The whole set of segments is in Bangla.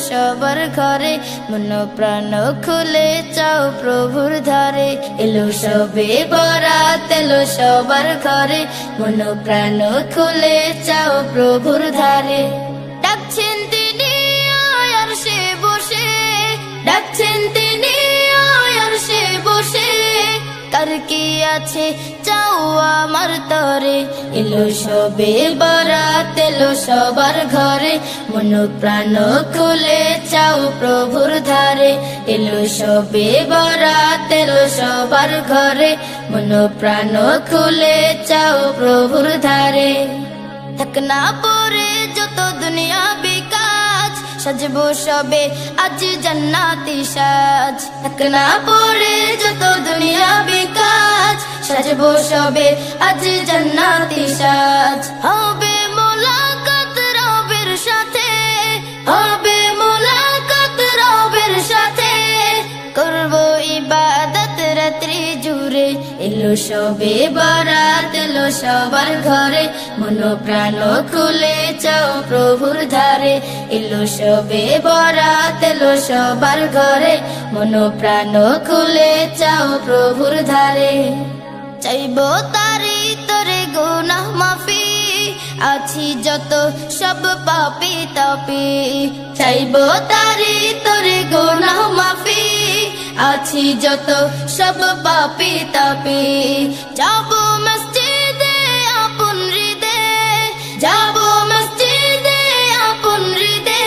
সবার ঘরে, মন প্রাণ খুলে চাও প্রভুর ধারে। এলো সবে বরাত এলো সবার ঘরে, মন প্রাণ খুলে চাও প্রভুর ধারে। ডাকছেন তিনি আর সে বসে, ডাকছেন তিনি আর সে বসে, কার কি আছে চাও আমার তরে। এলো সবে বরাত এলো সবার ঘরে, মন প্রাণ খুলে চাও প্রভুর ধারে। এলো সবে বরাত এলো সবার ঘরে, মন প্রাণ খুলে চাও প্রভুর ধারে। থাক না পরে যত দুনিয়া বিকাজ, সাজবো সবে আজ জান্নাতি সাজ। থাক না পরে যত দুনিয়া বিকাজ, সাজবো সবে আজ জান্নাতি সাজ। হবে মোলাকাত রবের সাথে, হবে মোলাকাত রবের সাথে, করবো ইবাদত রাত্রি জুড়ে। এলো সবে বরাত এলো সবার ঘরে, মন প্রাণ খুলে চাও প্রভুর ধারে। এলো সবে বরাত এলো সবার ঘরে, মন প্রাণ খুলে চাও প্রভুর ধারে। চাইবো তারি তোরে গুনাহ মাফি, আছি যত সব পাপী তাপী। চাইবো তারি তোরে গুনাহ মাফি, আছি যত সব পাপী তাপী। যাবো মসজিদে আপন হৃদে, যাবো মসজিদে আপন হৃদে,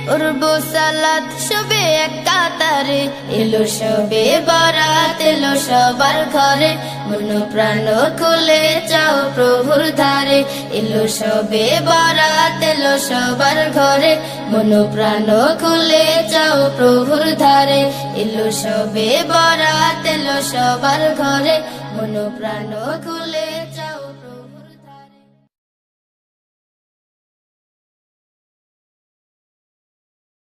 করবো সালাত সবে এক কাতারে। এলো সবে বরাত এলো সবার ঘরে, মন প্রাণ খুলে চাও প্রভুর ধারে। এলো সবে বরাত এলো সবার ঘরে, মন প্রাণ খুলে চাও প্রভুর ধারে। এলো সবে বরাত এলো সবার ঘরে, মন প্রাণ খুলে